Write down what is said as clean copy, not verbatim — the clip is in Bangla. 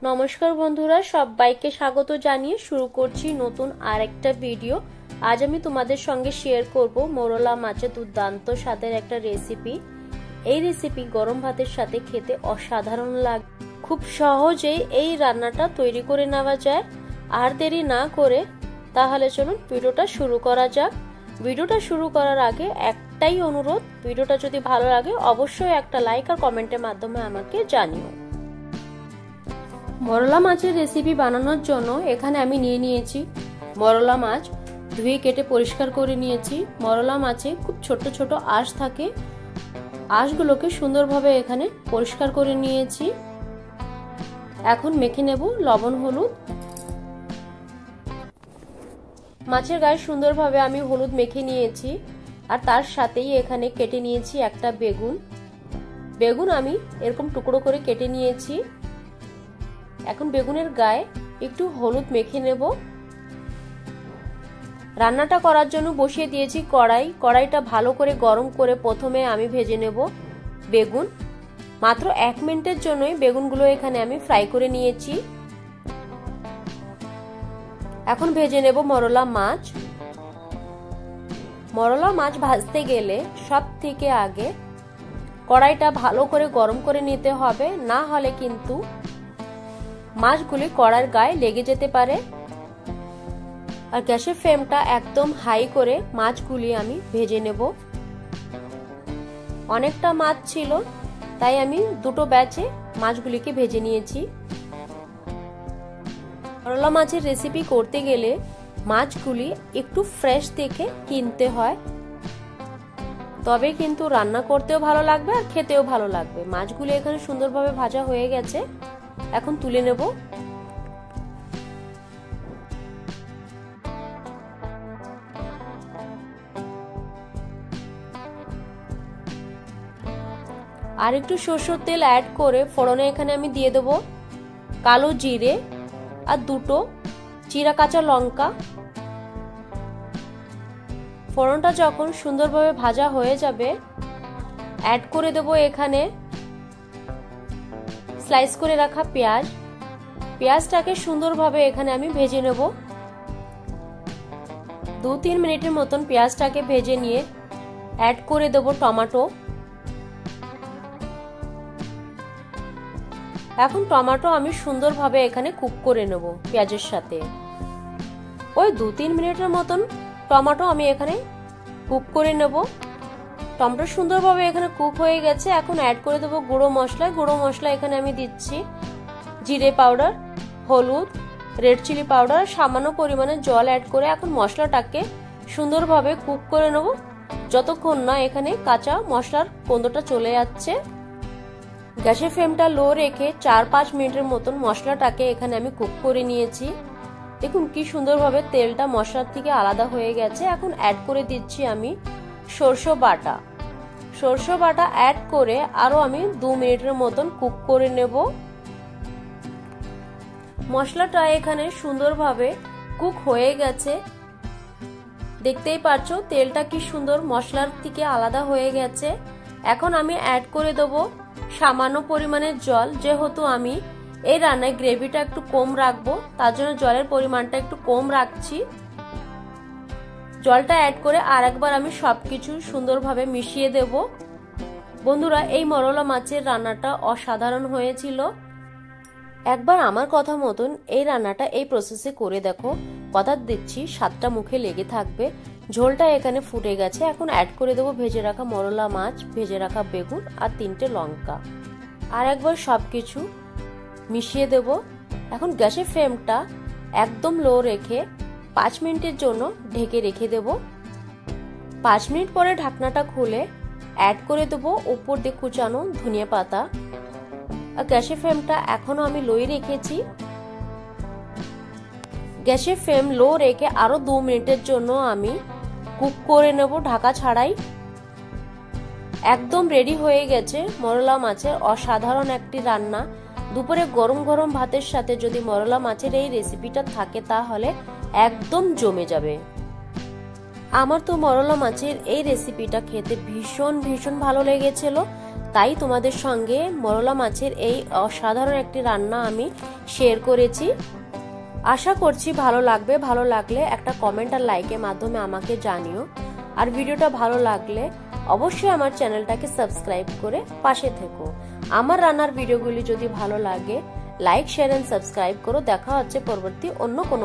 নমস্কার বন্ধুরা, সবাইকে স্বাগত জানিয়ে শুরু করছি নতুন আরেকটা ভিডিও। আজ আমি তোমাদের সঙ্গে শেয়ার করব মোরলা মাছের দুর্দান্ত স্বাদের একটা রেসিপি। এই রেসিপি গরম ভাতের সাথে খেতে অসাধারণ লাগে। খুব সহজেই এই রান্নাটা তৈরি করে নেওয়া যায়। আর দেরি না করে তাহলে চলুন ভিডিওটা শুরু করা যাক। ভিডিওটা শুরু করার আগে একটাই অনুরোধ, ভিডিওটা যদি ভালো লাগে অবশ্যই একটা লাইক আর কমেন্টের মাধ্যমে আমাকে জানিও। মরলা মাছের রেসিপি বানানোর জন্য এখানে আমি নিয়ে নিয়েছি মরলা মাছ। ধুয়ে কেটে পরিষ্কার করে নিয়েছি। মরলা মাছে খুব ছোট ছোট আঁশ থাকে, আঁশগুলোকে সুন্দরভাবে এখানে পরিষ্কার করে নিয়েছি। এখন মেখে নেব লবণ হলুদ। মাছের গায়ে সুন্দরভাবে আমি হলুদ মেখে নিয়েছি। আর তার সাথেই এখানে কেটে নিয়েছি একটা বেগুন আমি এরকম টুকরো করে কেটে নিয়েছি। এখন বেগুনের গায়ে একটু হলুদ মেখে নেব। রান্নাটা করার জন্য বসিয়ে দিয়েছি কড়াইটা ভালো করে গরম করে প্রথমে আমি ভেজে নেব বেগুন। মাত্র 1 মিনিটের জন্যই বেগুনগুলো এখানে আমি ফ্রাই করে নিয়েছি। এখন ভেজে নেব মরলা মাছ। মরলা মাছ ভাজতে গেলে সব থেকে আগে কড়াইটা ভালো করে গরম করে নিতে হবে, না হলে কিন্তু মাছগুলি কড়াইয়ের গায়ে লেগে যেতে পারে। আর গ্যাসের ফ্লেমটা একদম হাই করে মাছগুলি আমি ভেজে নেব। অনেকটা মাছ ছিল তাই আমি দুটো ব্যাচে মাছগুলিকে ভেজে নিয়েছি। মরলা মাছের রেসিপি করতে গেলে মাছগুলি একটু ফ্রেশ দেখে কিনতে হয়, তবে কিন্তু রান্না করতেও ভালো লাগবে আর খেতেও ভালো লাগবে। মাছগুলি এখানে সুন্দরভাবে ভাজা হয়ে গেছে, এখন তুলে নেব। আর একটু সরষের তেল অ্যাড করে ফোড়নে এখানে আমি দিয়ে দেব কালো জিরে আর দুটো চিরা কাঁচা লঙ্কা। ফোড়নটা যখন সুন্দরভাবে ভাজা হয়ে যাবে অ্যাড করে দেব এখানে স্লাইস করে রাখা পেঁয়াজটাকে সুন্দরভাবে এখানে আমি ভেজে নেব। 2-3 মিনিটের মতন পেঁয়াজটাকে ভেজে নিয়ে অ্যাড করে দেব টমেটো। এখন টমেটো আমি সুন্দরভাবে এখানে কুক করে নেব পেঁয়াজের সাথে। ওই 2-3 মিনিটের মতন টমেটো আমি এখানে কুক করে নেব। টমেটো সুন্দরভাবে এখানে কুক হয়ে গেছে। এখন অ্যাড করে দেবো গুঁড়ো মশলা এখানে আমি দিচ্ছি জিরে পাউডার, হলুদ, রেড চিলি পাউডার, সামান্য পরিমাণে জল অ্যাড করে এখন মশলাটাকে সুন্দরভাবে কুক করে নেব যতক্ষণ না এখানে কাঁচা মশলার গন্ধটা চলে যাচ্ছে। গ্যাসের ফ্লেমটা লো রেখে 4-5 মিনিটের মতন মশলাটাকে এখানে আমি কুক করে নিয়েছি। দেখুন কি সুন্দরভাবে তেলটা মশলার থেকে আলাদা হয়ে গেছে। এখন অ্যাড করে দিচ্ছি আমি সরষে বাটা অ্যাড করে আরো আমি 2 মিনিটের মতন কুক করে নেব। মশলাটা এখানে সুন্দরভাবে কুক হয়ে গেছে, দেখতেই পাচ্ছ তেলটা কি সুন্দর মশলার থেকে আলাদা হয়ে গেছে। এখন আমি অ্যাড করে দেব সামান্য পরিমাণের জল। যেহেতু আমি এই রান্নায় গ্রেভিটা একটু কম রাখবো তার জন্য জলের পরিমাণটা একটু কম রাখছি। জলটা অ্যাড করে আরেকবার আমি সবকিছু সুন্দরভাবে মিশিয়ে দেব। বন্ধুরা, এই মরলা মাছের রান্নাটা অসাধারণ হয়েছিল। একবার আমার কথা মতন এই রান্নাটা এই প্রসেসে করে দেখো, কথা দিচ্ছি স্বাদটা মুখে লেগে থাকবে। ঝোলটা এখানে ফুটে গেছে। এখন অ্যাড করে দেবো ভেজে রাখা মরলা মাছ, ভেজে রাখা বেগুন আর 3টে লঙ্কা। আর একবার সবকিছু মিশিয়ে দেব। এখন গ্যাসের ফ্লেমটা একদম লো রেখে 5 মিনিটের জন্য ঢেকে রেখে দেব। 5 মিনিট পরে ঢাকনাটা খুলে অ্যাড করে দেবো উপর দিয়ে কুচানো ধনিয়া পাতা। আর গ্যাসের ফ্লেমটা এখনো আমি লোই রেখেছি। গ্যাসের ফ্লেম লো রেখে আরো 2 মিনিটের জন্য আমি কুক করে নেব ঢাকা ছাড়াই। একদম রেডি হয়ে গেছে মরলা মাছের অসাধারণ একটি রান্না। দুপুরে গরম গরম ভাতের সাথে যদি মরলা মাছের এই রেসিপিটা থাকে তাহলে একদম জমে যাবে। আমার তো মরলা মাছের এই রেসিপিটা খেতে ভীষণ ভালো লেগেছিল, তাই তোমাদের সঙ্গে মরলা মাছের এই অসাধারণ একটি রান্না আমি শেয়ার করেছি। আশা করছি ভালো লাগবে। ভালো লাগলে একটা কমেন্ট আর লাইকের মাধ্যমে আমাকে জানিও। আর ভিডিওটা ভালো লাগলে অবশ্যই আমার চ্যানেলটাকে সাবস্ক্রাইব করে পাশে থেকো। আমার রান্নার ভিডিওগুলি যদি ভালো লাগে লাইক শেয়ার এন্ড সাবস্ক্রাইব করো। দেখা হচ্ছে পরবর্তী অন্য কোনো